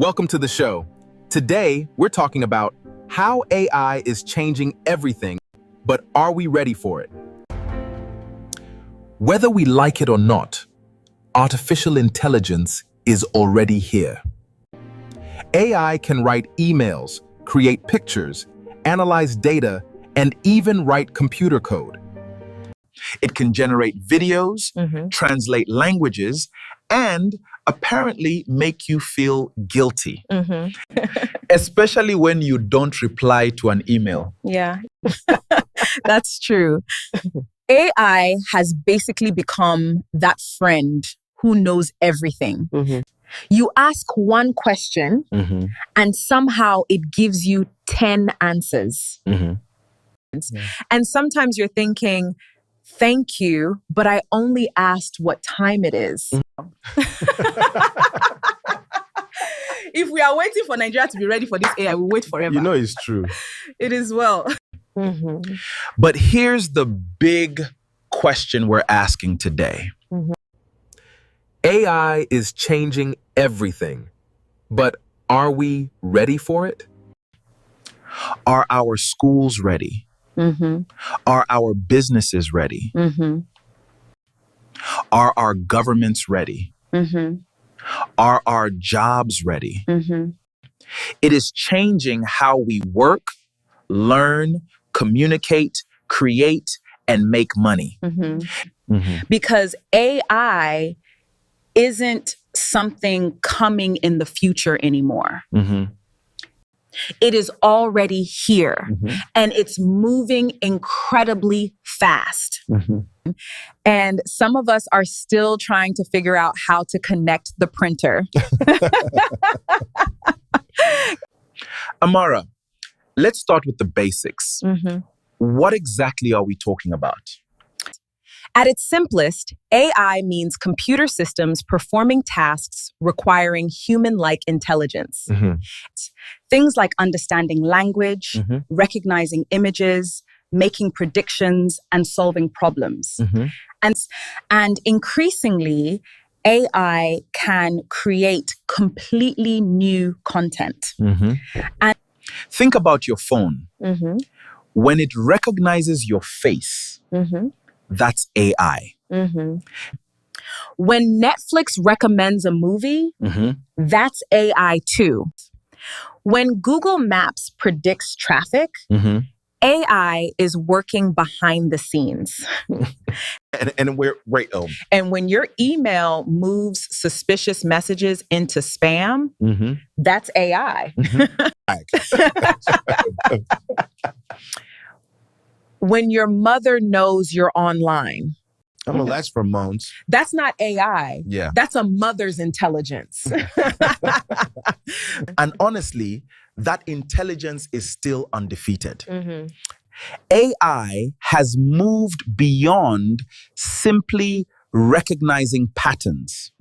Welcome to the show. Today, we're talking about how AI is changing everything, but are we ready for it? Whether we like it or not, artificial intelligence is already here. AI can write emails, create pictures, analyze data, and even write computer code. It can generate videos, translate languages, and apparently make you feel guilty, especially when you don't reply to an email. Yeah, that's true. AI has basically become that friend who knows everything. You ask one question and somehow it gives you 10 answers. And sometimes you're thinking, thank you, but I only asked what time it is. If we are waiting for Nigeria to be ready for this AI, we'll wait forever. You know it's true. It is well. But here's the big question we're asking today. AI is changing everything, but are we ready for it? Are our schools ready? Are our businesses ready? Are our governments ready? Are our jobs ready? It is changing how we work, learn, communicate, create, and make money. Because AI isn't something coming in the future anymore. It is already here and it's moving incredibly fast. And some of us are still trying to figure out how to connect the printer. Amara, let's start with the basics. What exactly are we talking about? At its simplest, AI means computer systems performing tasks requiring human-like intelligence. Things like understanding language, recognizing images, making predictions, and solving problems. And increasingly, AI can create completely new content. And think about your phone. When it recognizes your face, that's AI. when Netflix recommends a movie, that's AI too. When Google Maps predicts traffic, AI is working behind the scenes. And And when your email moves suspicious messages into spam, that's AI. When your mother knows you're online. Well, that's for moans. That's not AI. Yeah. That's a mother's intelligence. And honestly, that intelligence is still undefeated. AI has moved beyond simply recognizing patterns.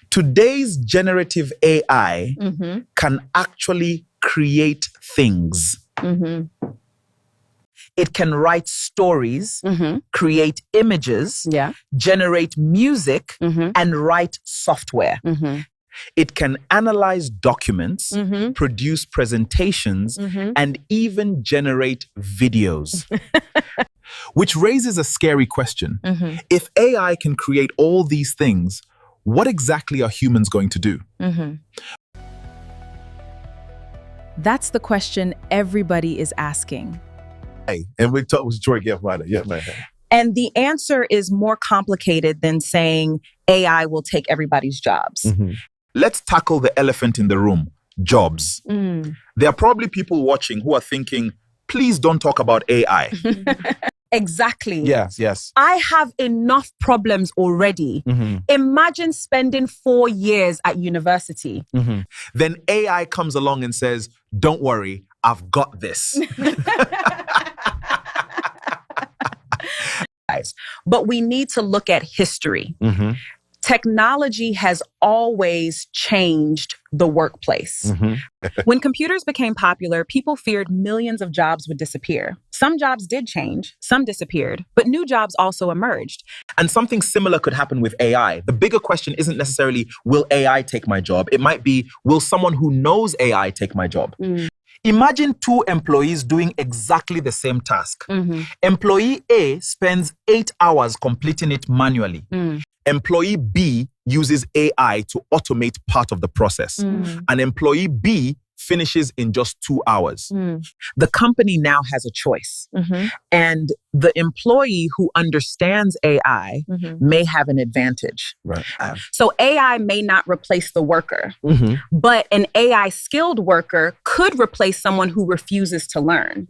Today's generative AI can actually create things. It can write stories, create images, generate music, and write software. It can analyze documents, produce presentations, and even generate videos. Which raises a scary question. If AI can create all these things, what exactly are humans going to do? That's the question everybody is asking. And we talked with Troy Gaffney. Yeah, man. And the answer is more complicated than saying AI will take everybody's jobs. Let's tackle the elephant in the room, jobs. There are probably people watching who are thinking, please don't talk about AI. Exactly. Yes. I have enough problems already. Imagine spending 4 years at university. Then AI comes along and says, don't worry, I've got this. But we need to look at history. Technology has always changed the workplace. When computers became popular, people feared millions of jobs would disappear. Some jobs did change, some disappeared, but new jobs also emerged. And something similar could happen with AI. The bigger question isn't necessarily, will AI take my job? It might be, will someone who knows AI take my job? Imagine two employees doing exactly the same task. Employee A spends 8 hours completing it manually. Employee B uses AI to automate part of the process. And employee B finishes in just 2 hours. The company now has a choice. And the employee who understands AI may have an advantage. Right. So AI may not replace the worker, but an AI skilled worker could replace someone who refuses to learn.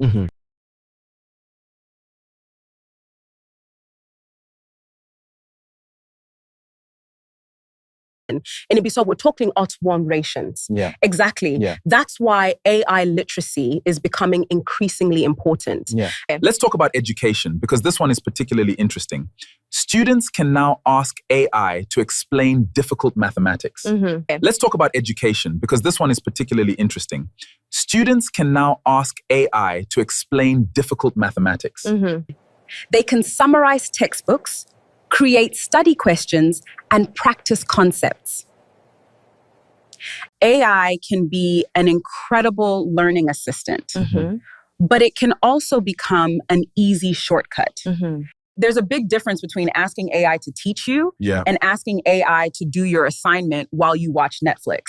And it'd be so we're talking one rations. Yeah. Exactly. Yeah. That's why AI literacy is becoming increasingly important. Yeah. Let's talk about education, because this one is particularly interesting. Students can now ask AI to explain difficult mathematics. Let's talk about education, because this one is particularly interesting. Students can now ask AI to explain difficult mathematics. They can summarize textbooks, create study questions, and practice concepts. AI can be an incredible learning assistant, but it can also become an easy shortcut. There's a big difference between asking AI to teach you and asking AI to do your assignment while you watch Netflix.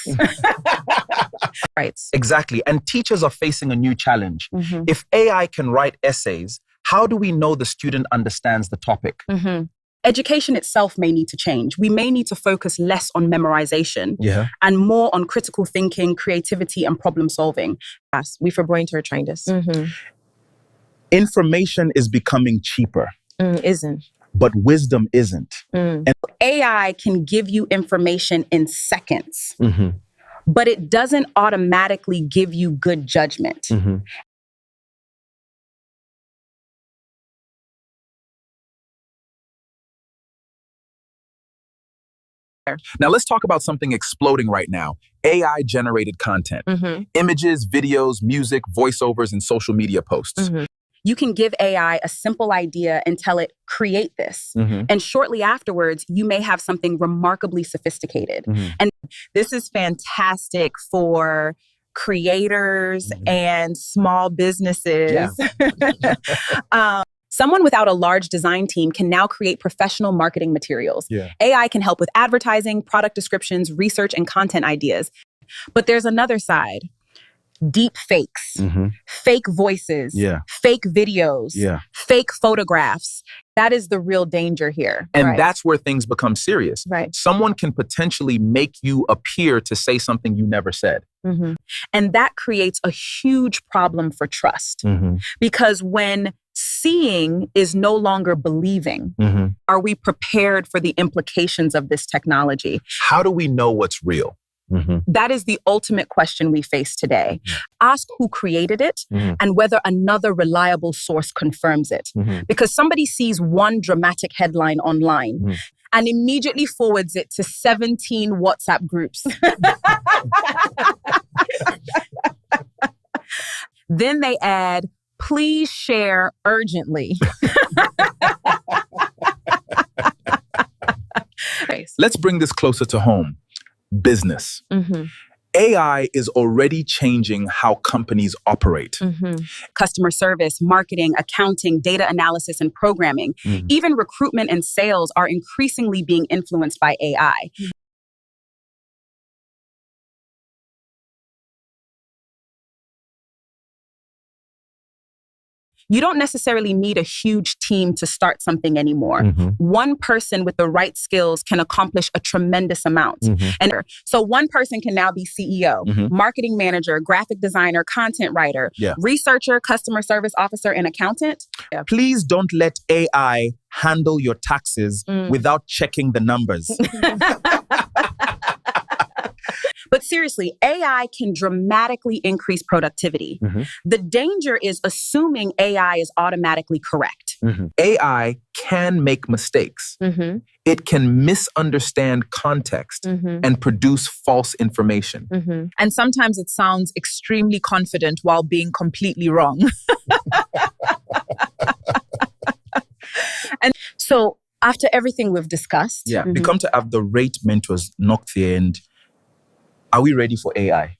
Right. Exactly. And teachers are facing a new challenge. If AI can write essays, how do we know the student understands the topic? Education itself may need to change. We may need to focus less on memorization and more on critical thinking, creativity, and problem solving. Yes, we for brain to trying this. Information is becoming cheaper, Isn't. but wisdom isn't. And AI can give you information in seconds, but it doesn't automatically give you good judgment. Now, let's talk about something exploding right now. AI-generated content. Images, videos, music, voiceovers, and social media posts. You can give AI a simple idea and tell it, create this. And shortly afterwards, you may have something remarkably sophisticated. And this is fantastic for creators and small businesses. Someone without a large design team can now create professional marketing materials. AI can help with advertising, product descriptions, research, and content ideas. But there's another side. Deep fakes, fake voices, fake videos, fake photographs. That is the real danger here. And that's where things become serious. Right. Someone can potentially make you appear to say something you never said. And that creates a huge problem for trust. Because when seeing is no longer believing, are we prepared for the implications of this technology? How do we know what's real? That is the ultimate question we face today. Ask who created it and whether another reliable source confirms it. Because somebody sees one dramatic headline online and immediately forwards it to 17 WhatsApp groups. Then they add, please share urgently. Let's bring this closer to home. Business. AI is already changing how companies operate. Customer service, marketing, accounting, data analysis, and programming. Even recruitment and sales are increasingly being influenced by AI. You don't necessarily need a huge team to start something anymore. One person with the right skills can accomplish a tremendous amount. And so one person can now be CEO, marketing manager, graphic designer, content writer, researcher, customer service officer, and accountant. Please don't let AI handle your taxes without checking the numbers. But But seriously, AI can dramatically increase productivity. The danger is assuming AI is automatically correct. AI can make mistakes. It can misunderstand context and produce false information. And sometimes it sounds extremely confident while being completely wrong. And so after everything we've discussed, We come to have the rate mentors knocked here, and are we ready for AI?